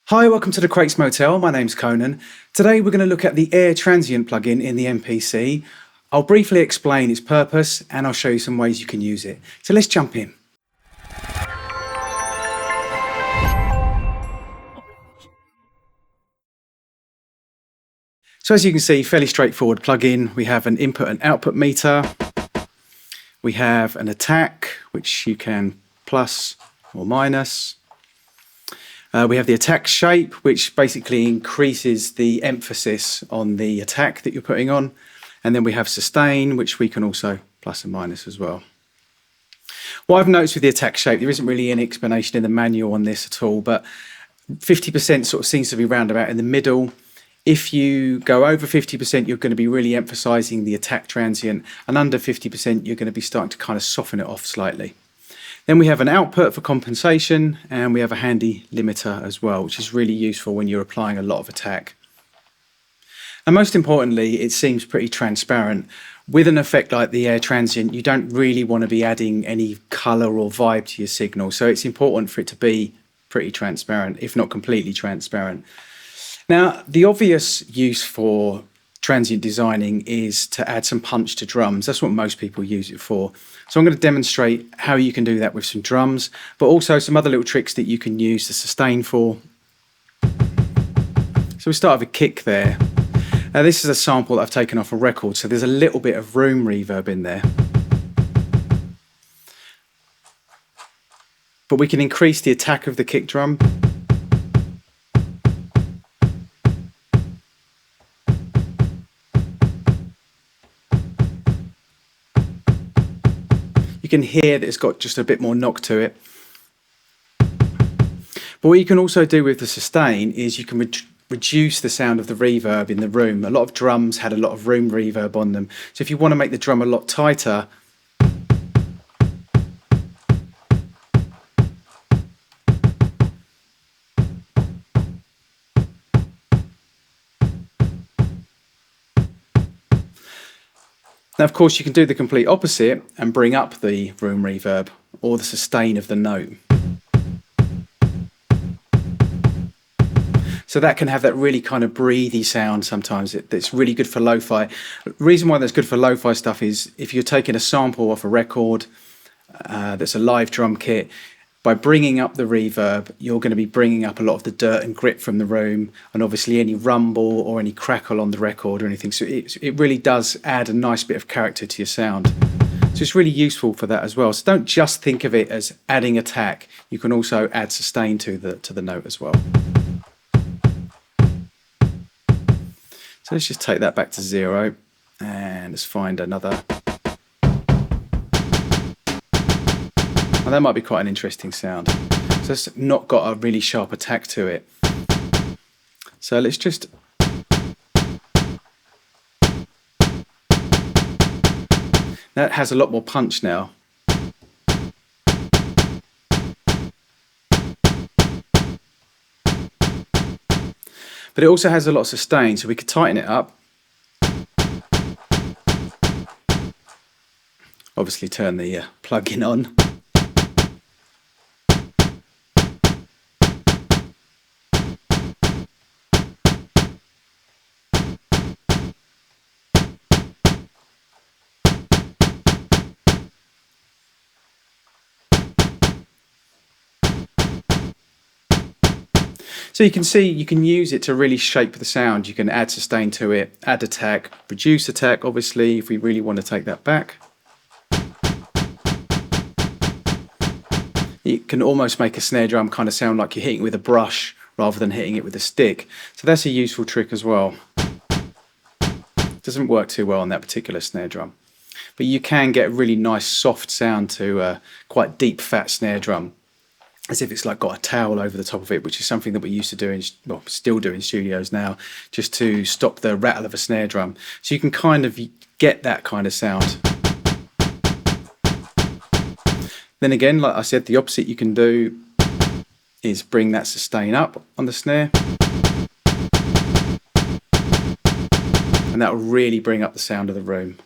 Hi, welcome to the Crates Motel. My name's Conan. Today we're going to look at the Air Transient plugin in the MPC. I'll briefly explain its purpose and I'll show you some ways you can use it. So let's jump in. So as you can see, fairly straightforward plugin. We have an input and output meter. We have an attack, which you can plus or minus. We have the attack shape, which basically increases the emphasis on the attack that you're putting on. And then we have sustain, which we can also plus and minus as well. What I've noticed with the attack shape, there isn't really any explanation in the manual on this at all, but 50% sort of seems to be round about in the middle. If you go over 50%, you're going to be really emphasizing the attack transient, and under 50%, you're going to be starting to kind of soften it off slightly. Then we have an output for compensation, and we have a handy limiter as well, which is really useful when you're applying a lot of attack. And most importantly, it seems pretty transparent. With an effect like the Air Transient, you don't really want to be adding any color or vibe to your signal, so it's important for it to be pretty transparent, if not completely transparent. Now, the obvious use for transient designing is to add some punch to drums. That's what most people use it for. So I'm going to demonstrate how you can do that with some drums, but also some other little tricks that you can use the sustain for. So we start with a kick there. Now this is a sample that I've taken off a record, so there's a little bit of room reverb in there. But we can increase the attack of the kick drum. You can hear that it's got just a bit more knock to it. But what you can also do with the sustain is you can reduce the sound of the reverb in the room. A lot of drums had a lot of room reverb on them. So if you want to make the drum a lot tighter, now, of course, you can do the complete opposite and bring up the room reverb or the sustain of the note. So that can have that really kind of breathy sound sometimes. It's really good for lo-fi. The reason why that's good for lo-fi stuff is if you're taking a sample off a record that's a live drum kit, by bringing up the reverb, you're going to be bringing up a lot of the dirt and grit from the room, and obviously any rumble or any crackle on the record or anything. So it really does add a nice bit of character to your sound. So it's really useful for that as well. So don't just think of it as adding attack. You can also add sustain to the note as well. So let's just take that back to 0 and let's find another. Now that might be quite an interesting sound. So it's not got a really sharp attack to it. So let's just that has a lot more punch now. But it also has a lot of sustain, so we could tighten it up. Obviously turn the plug-in on. So you can see you can use it to really shape the sound. You can add sustain to it, add attack, reduce attack, obviously, if we really want to take that back. You can almost make a snare drum kind of sound like you're hitting it with a brush rather than hitting it with a stick. So that's a useful trick as well. Doesn't work too well on that particular snare drum. But you can get a really nice soft sound to a quite deep fat snare drum, as if it's like got a towel over the top of it, which is something that we used to do well, still do in studios now, just to stop the rattle of a snare drum. So you can kind of get that kind of sound. Then again, like I said, the opposite you can do is bring that sustain up on the snare. And that will really bring up the sound of the room.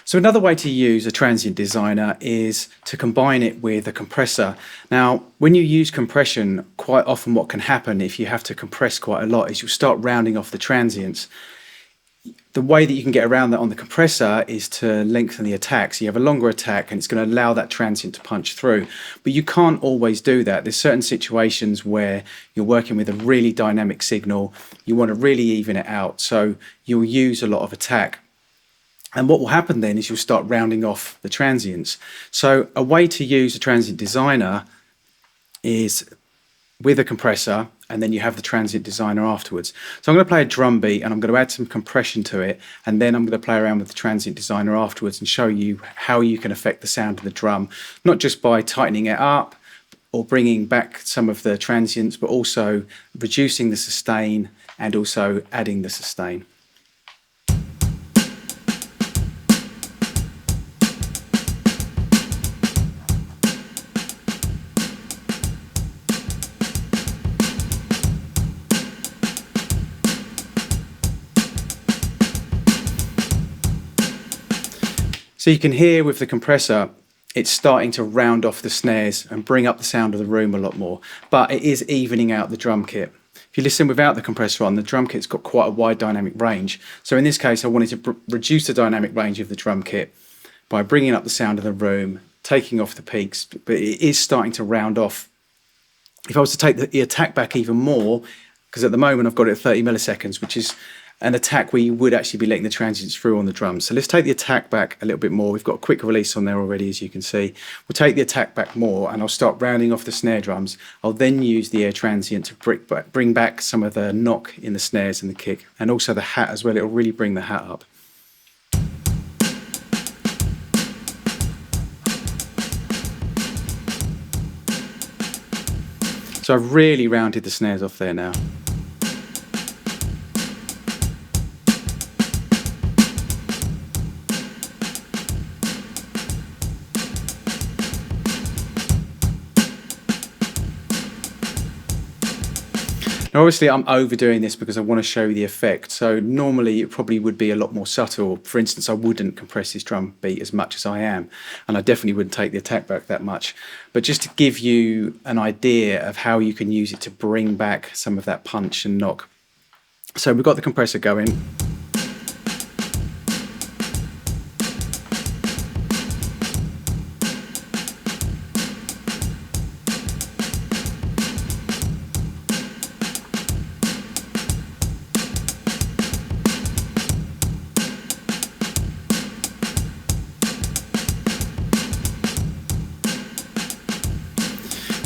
So another way to use a transient designer is to combine it with a compressor. Now, when you use compression, quite often what can happen if you have to compress quite a lot is you'll start rounding off the transients. The way that you can get around that on the compressor is to lengthen the attack. So you have a longer attack and it's going to allow that transient to punch through. But you can't always do that. There's certain situations where you're working with a really dynamic signal. You want to really even it out. So you'll use a lot of attack. And what will happen then is you'll start rounding off the transients. So a way to use a transient designer is with a compressor, and then you have the transient designer afterwards. So I'm going to play a drum beat and I'm going to add some compression to it, and then I'm going to play around with the transient designer afterwards and show you how you can affect the sound of the drum, not just by tightening it up or bringing back some of the transients, but also reducing the sustain and also adding the sustain. So you can hear with the compressor, it's starting to round off the snares and bring up the sound of the room a lot more, but it is evening out the drum kit. If you listen without the compressor on, the drum kit's got quite a wide dynamic range. So in this case, I wanted to reduce the dynamic range of the drum kit by bringing up the sound of the room, taking off the peaks, but it is starting to round off. If I was to take the attack back even more, because at the moment I've got it at 30 milliseconds, which is an attack where you would actually be letting the transients through on the drums. So let's take the attack back a little bit more. We've got a quick release on there already, as you can see. We'll take the attack back more and I'll start rounding off the snare drums. I'll then use the air transient to bring back some of the knock in the snares and the kick, and also the hat as well. It'll really bring the hat up. So I've really rounded the snares off there now. Now obviously I'm overdoing this because I want to show you the effect. So normally it probably would be a lot more subtle. For instance, I wouldn't compress this drum beat as much as I am, and I definitely wouldn't take the attack back that much. But just to give you an idea of how you can use it to bring back some of that punch and knock. So we've got the compressor going.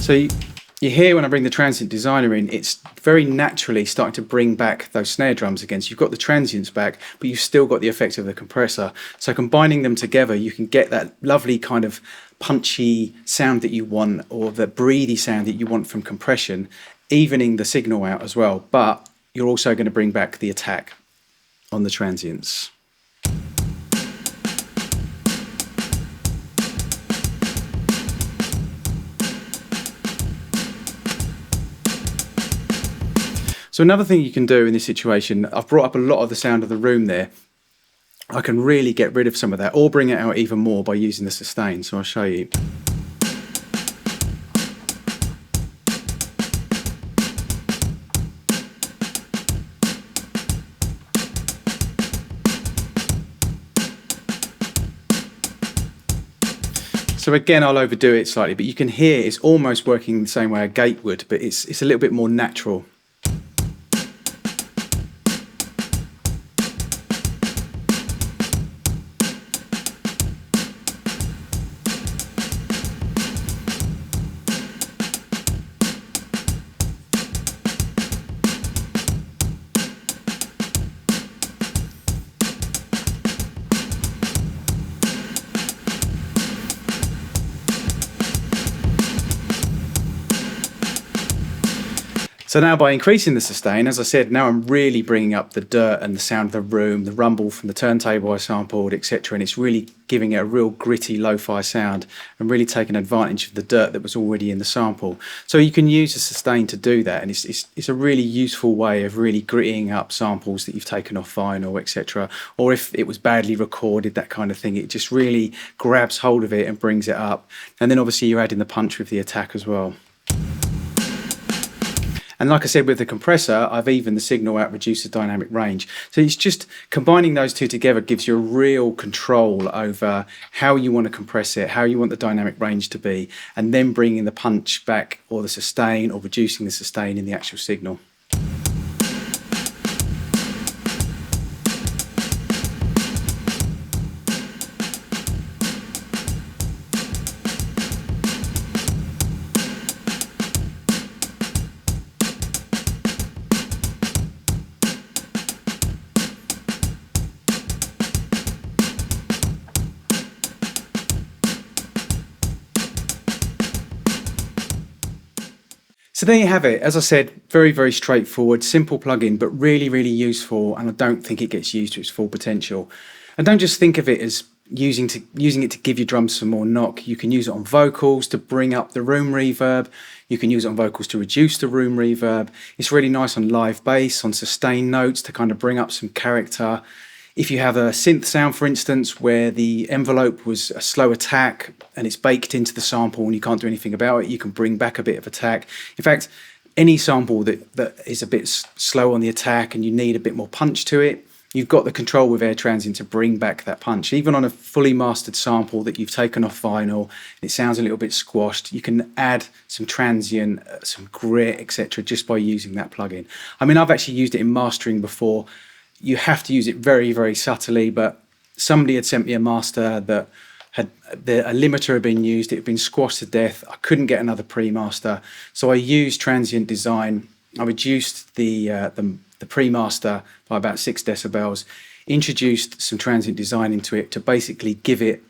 So you hear when I bring the transient designer in, it's very naturally starting to bring back those snare drums again. So you've got the transients back, but you've still got the effect of the compressor. So combining them together, you can get that lovely kind of punchy sound that you want, or the breathy sound that you want from compression, evening the signal out as well. But you're also going to bring back the attack on the transients. So another thing you can do in this situation, I've brought up a lot of the sound of the room there. I can really get rid of some of that or bring it out even more by using the sustain. So I'll show you. So again, I'll overdo it slightly, but you can hear it's almost working the same way a gate would, but it's a little bit more natural. So now by increasing the sustain, as I said, now I'm really bringing up the dirt and the sound of the room, the rumble from the turntable I sampled, etc. And it's really giving it a real gritty lo-fi sound and really taking advantage of the dirt that was already in the sample. So you can use the sustain to do that, and it's a really useful way of really grittying up samples that you've taken off vinyl, etc. Or if it was badly recorded, that kind of thing, it just really grabs hold of it and brings it up. And then obviously you're adding the punch with the attack as well. And like I said, with the compressor, I've evened the signal out, reduced the dynamic range. So it's just combining those two together gives you a real control over how you want to compress it, how you want the dynamic range to be, and then bringing the punch back or the sustain or reducing the sustain in the actual signal. So there you have it. As I said, very, very straightforward, simple plugin, but really, really useful. And I don't think it gets used to its full potential. And don't just think of it as using it to give your drums some more knock. You can use it on vocals to bring up the room reverb. You can use it on vocals to reduce the room reverb. It's really nice on live bass, on sustain notes to kind of bring up some character. If you have a synth sound, for instance, where the envelope was a slow attack and it's baked into the sample and you can't do anything about it, you can bring back a bit of attack. In fact, any sample that is a bit slow on the attack and you need a bit more punch to it, you've got the control with Air Transient to bring back that punch. Even on a fully mastered sample that you've taken off vinyl and it sounds a little bit squashed, you can add some transient, some grit, etc. just by using that plugin. I mean, I've actually used it in mastering before. You have to use it very, very subtly, but somebody had sent me a master that had a limiter had been used, it had been squashed to death. I couldn't get another pre-master, so I used transient design. I reduced the pre-master by about 6 decibels, introduced some transient design into it to basically give it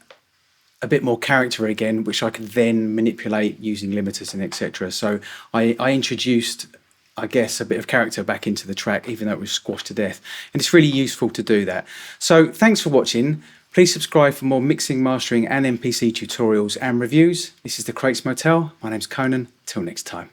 a bit more character again, which I could then manipulate using limiters and etc. So I introduced, I guess, a bit of character back into the track, even though it was squashed to death. And it's really useful to do that. So thanks for watching. Please subscribe for more mixing, mastering and MPC tutorials and reviews. This is the Crates Motel. My name's Conan. Till next time.